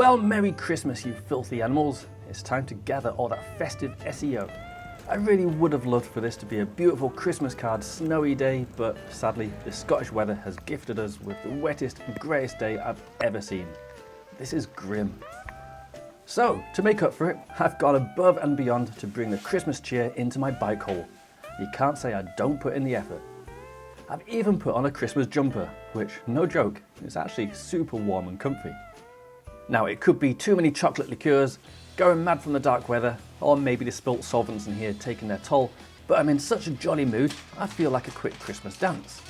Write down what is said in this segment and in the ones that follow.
Well, Merry Christmas, you filthy animals. It's time to gather all that festive SEO. I really would have loved for this to be a beautiful Christmas card snowy day, but sadly the Scottish weather has gifted us with the wettest and greyest day I've ever seen. This is grim. So, to make up for it, I've gone above and beyond to bring the Christmas cheer into my bike hole. You can't say I don't put in the effort. I've even put on a Christmas jumper, which, no joke, is actually super warm and comfy. Now, it could be too many chocolate liqueurs, going mad from the dark weather, or maybe the spilt solvents in here taking their toll, but I'm in such a jolly mood, I feel like a quick Christmas dance.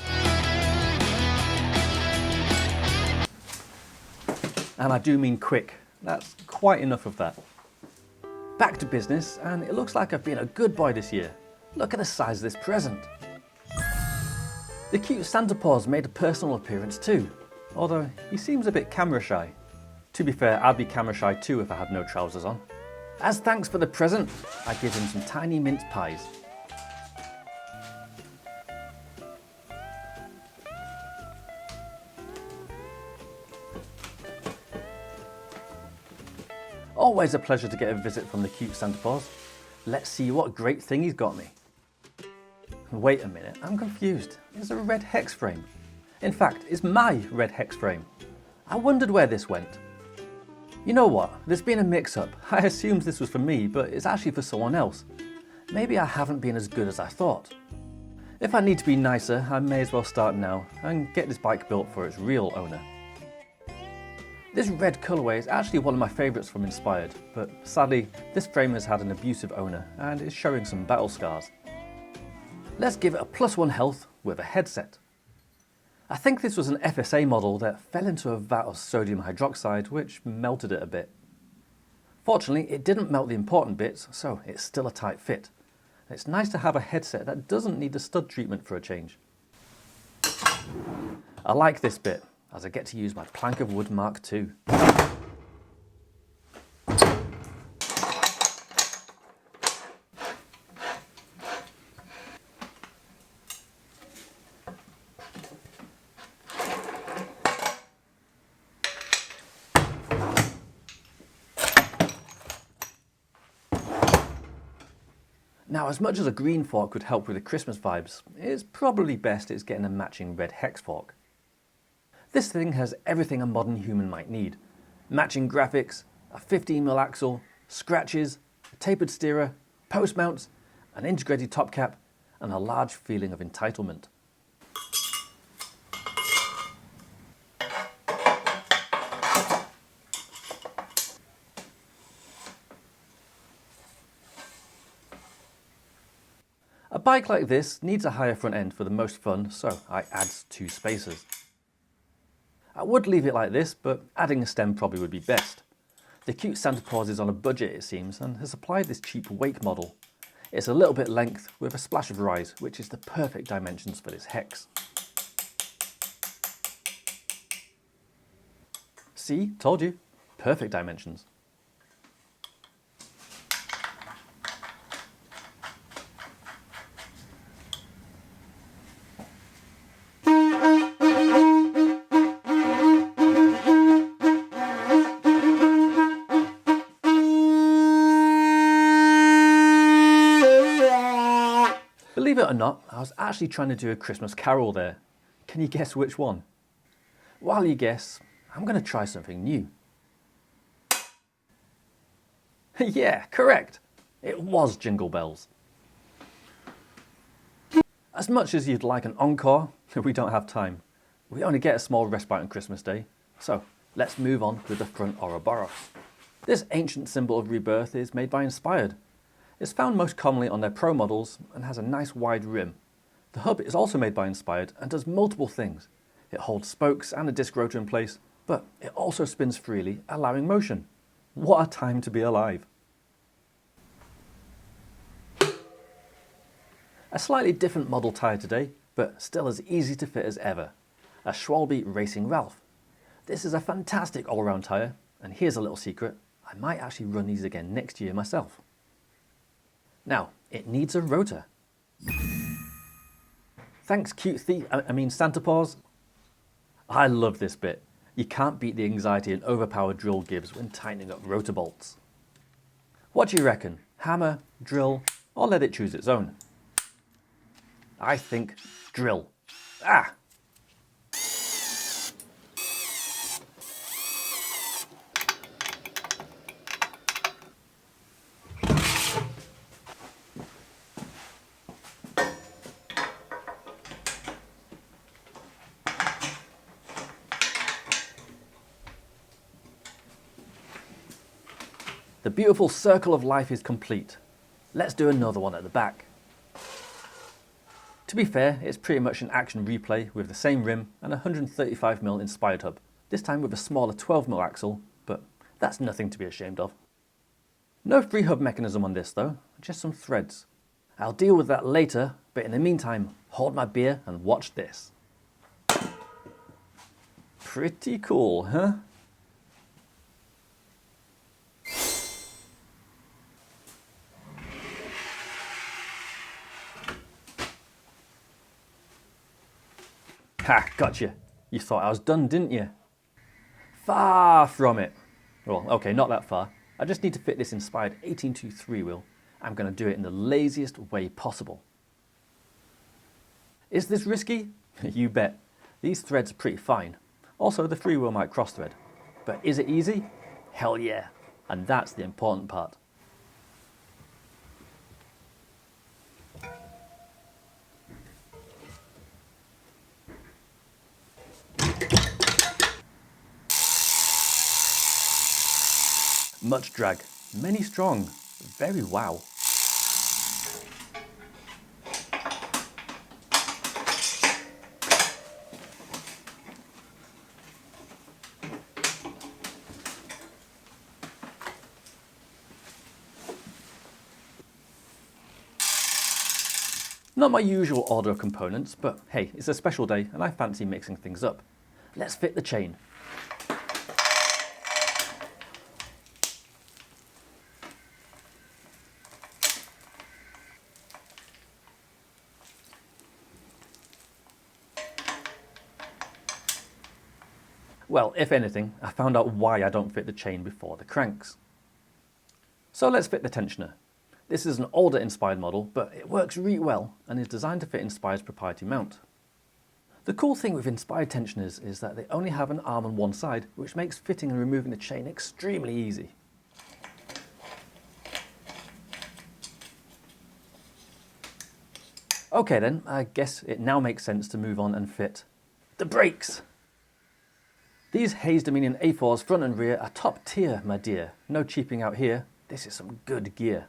And I do mean quick, that's quite enough of that. Back to business, and it looks like I've been a good boy this year. Look at the size of this present. The cute Santa Paws made a personal appearance too, although he seems a bit camera shy. To be fair, I'd be camera shy too if I had no trousers on. As thanks for the present, I give him some tiny mince pies. Always a pleasure to get a visit from the cute Santa Paws. Let's see what great thing he's got me. Wait a minute, I'm confused. It's a red hex frame. In fact, it's my red hex frame. I wondered where this went. You know what, there's been a mix-up. I assumed this was for me, but it's actually for someone else. Maybe I haven't been as good as I thought. If I need to be nicer, I may as well start now and get this bike built for its real owner. This red colourway is actually one of my favourites from Inspired, but sadly this frame has had an abusive owner and is showing some battle scars. Let's give it a +1 health with a headset. I think this was an FSA model that fell into a vat of sodium hydroxide which melted it a bit. Fortunately, it didn't melt the important bits, so it's still a tight fit. It's nice to have a headset that doesn't need the stud treatment for a change. I like this bit, as I get to use my plank of wood Mark II. Now, as much as a green fork could help with the Christmas vibes, it's probably best it's getting a matching red hex fork. This thing has everything a modern human might need. Matching graphics, a 15mm axle, scratches, a tapered steerer, post mounts, an integrated top cap, and a large feeling of entitlement. A bike like this needs a higher front end for the most fun, so I add 2 spacers. I would leave it like this, but adding a stem probably would be best. The cute Santa Paws is on a budget it seems, and has supplied this cheap wake model. It's a little bit length with a splash of rise, which is the perfect dimensions for this hex. See, told you, perfect dimensions. Believe it or not, I was actually trying to do a Christmas carol there. Can you guess which one? While you guess, I'm going to try something new. Yeah, correct. It was Jingle Bells. As much as you'd like an encore, we don't have time. We only get a small respite on Christmas Day. So let's move on with the front Ouroboros. This ancient symbol of rebirth is made by Inspired. It's found most commonly on their Pro models and has a nice wide rim. The hub is also made by Inspired and does multiple things. It holds spokes and a disc rotor in place, but it also spins freely, allowing motion. What a time to be alive. A slightly different model tyre today, but still as easy to fit as ever. A Schwalbe Racing Ralph. This is a fantastic all-round tyre, and here's a little secret, I might actually run these again next year myself. Now, it needs a rotor. Thanks Santa Paws. I love this bit. You can't beat the anxiety an overpowered drill gives when tightening up rotor bolts. What do you reckon? Hammer, drill, or let it choose its own? I think drill. Ah! The beautiful circle of life is complete. Let's do another one at the back. To be fair, it's pretty much an action replay with the same rim and a 135mm inspired hub, this time with a smaller 12mm axle, but that's nothing to be ashamed of. No free hub mechanism on this though, just some threads. I'll deal with that later, but in the meantime, hold my beer and watch this. Pretty cool, huh? Ha, gotcha. You thought I was done, didn't you? Far from it. Well, okay, not that far. I just need to fit this inspired 1823 wheel. I'm going to do it in the laziest way possible. Is this risky? You bet. These threads are pretty fine. Also, the freewheel might cross thread. But is it easy? Hell yeah. And that's the important part. Much drag, many strong, very wow. Not my usual order of components, but hey, it's a special day and I fancy mixing things up. Let's fit the chain. Well, if anything, I found out why I don't fit the chain before the cranks. So let's fit the tensioner. This is an older Inspired model, but it works really well and is designed to fit Inspired's proprietary mount. The cool thing with Inspired tensioners is that they only have an arm on one side, which makes fitting and removing the chain extremely easy. Okay then, I guess it now makes sense to move on and fit the brakes. These Hayes Dominion A4s front and rear are top tier, my dear. No cheaping out here. This is some good gear.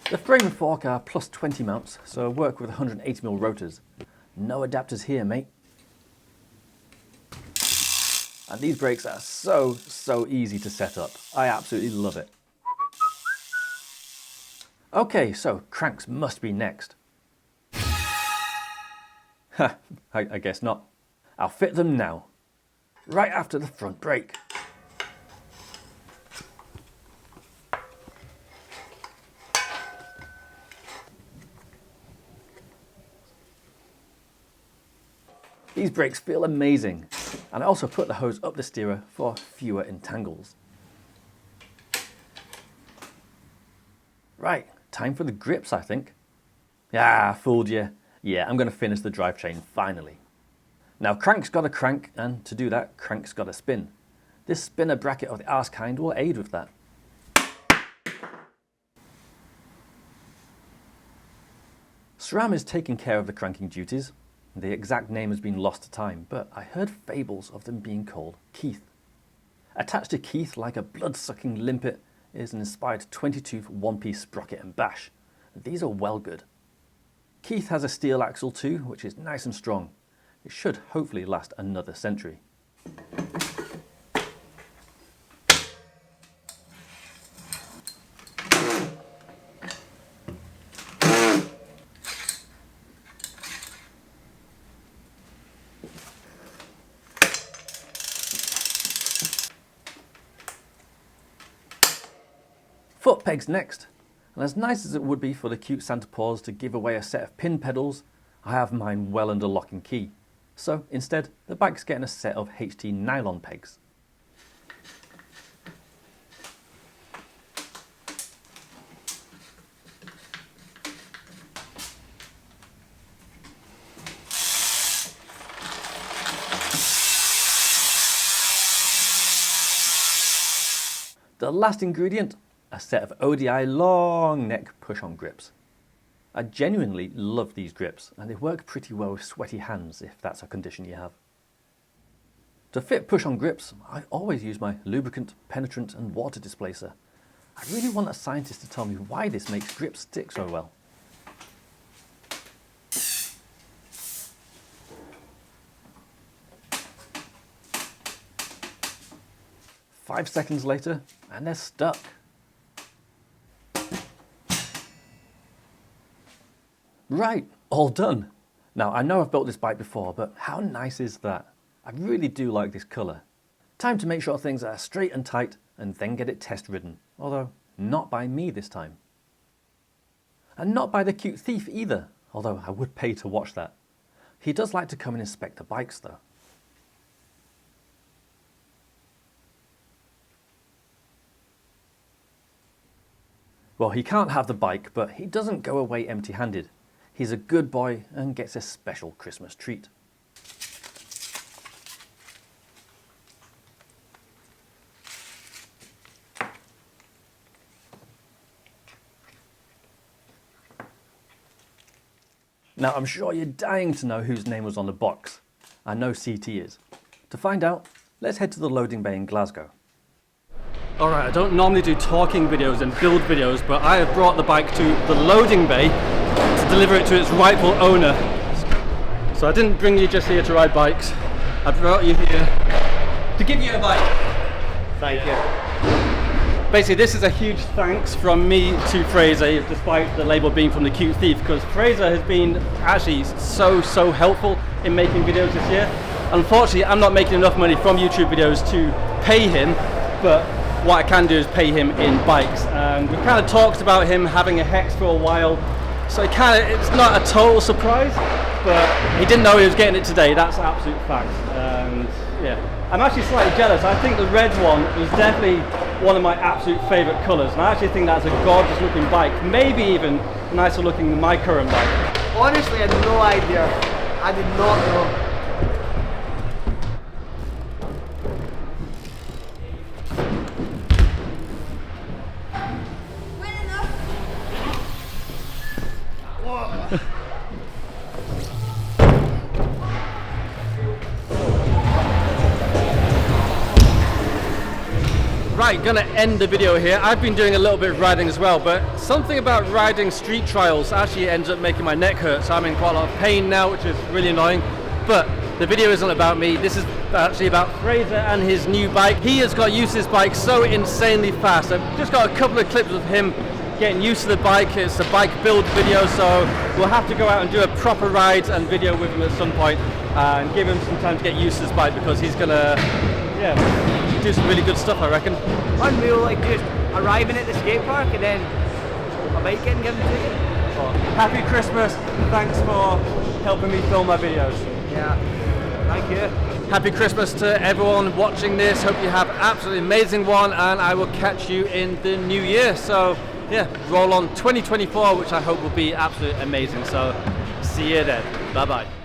The frame and fork are plus 20 mounts, so work with 180mm rotors. No adapters here, mate. And these brakes are so easy to set up. I absolutely love it. Okay, so cranks must be next. Ha, I guess not. I'll fit them now, right after the front brake. These brakes feel amazing, and I also put the hose up the steerer for fewer entangles. Right, time for the grips, I think. Ah, fooled you. Yeah, I'm going to finish the drive chain finally. Now crank's got to crank, and to do that, crank's got to spin. This spinner bracket of the arse kind will aid with that. SRAM is taking care of the cranking duties. The exact name has been lost to time, but I heard fables of them being called Keith. Attached to Keith, like a blood-sucking limpet, is an Inspired 22-tooth one-piece sprocket and bash. These are well good. Keith has a steel axle too, which is nice and strong. It should hopefully last another century. Foot pegs next, and as nice as it would be for the cute Santa Paws to give away a set of pin pedals, I have mine well under lock and key. So instead, the bike's getting a set of HT nylon pegs. The last ingredient, a set of ODI long neck push-on grips. I genuinely love these grips, and they work pretty well with sweaty hands if that's a condition you have. To fit push-on grips, I always use my lubricant, penetrant and water displacer. I really want a scientist to tell me why this makes grips stick so well. Five seconds later, and they're stuck. Right, all done. Now, I know I've built this bike before, but how nice is that? I really do like this colour. Time to make sure things are straight and tight, and then get it test ridden. Although, not by me this time. And not by the cute thief either, although I would pay to watch that. He does like to come and inspect the bikes though. Well, he can't have the bike, but he doesn't go away empty-handed. He's a good boy and gets a special Christmas treat. Now, I'm sure you're dying to know whose name was on the box. I know CT is. To find out, let's head to the loading bay in Glasgow. Alright, I don't normally do talking videos and build videos, but I have brought the bike to the loading bay to deliver it to its rightful owner. So I didn't bring you just here to ride bikes, I brought you here to give you a bike. Thank you. Basically, this is a huge thanks from me to Fraser, despite the label being from the Cute Thief, because Fraser has been actually so helpful in making videos this year. Unfortunately, I'm not making enough money from YouTube videos to pay him, but what I can do is pay him in bikes. And we kind of talked about him having a Hex for a while, so it's not a total surprise, but he didn't know he was getting it today. That's an absolute fact. And yeah, I'm actually slightly jealous. I think the red one is definitely one of my absolute favourite colours, and I actually think that's a gorgeous looking bike, maybe even nicer looking than my current bike. Honestly, I had no idea. I did not know. Right, gonna end the video here. I've been doing a little bit of riding as well, but something about riding street trials actually ends up making my neck hurt, so I'm in quite a lot of pain now, which is really annoying. But the video isn't about me, this is actually about Fraser and his new bike. He has got used to this bike so insanely fast. I've just got a couple of clips of him getting used to the bike. It's a bike build video, so we'll have to go out and do a proper ride and video with him at some point and give him some time to get used to this bike, because he's gonna, do some really good stuff, I reckon. Unreal, like just arriving at the skate park and then a bike getting given to you. Well, happy Christmas, thanks for helping me film my videos. Yeah, thank you. Happy Christmas to everyone watching this. Hope you have an absolutely amazing one, and I will catch you in the new year. So yeah, roll on 2024, which I hope will be absolutely amazing. So see you then. Bye bye.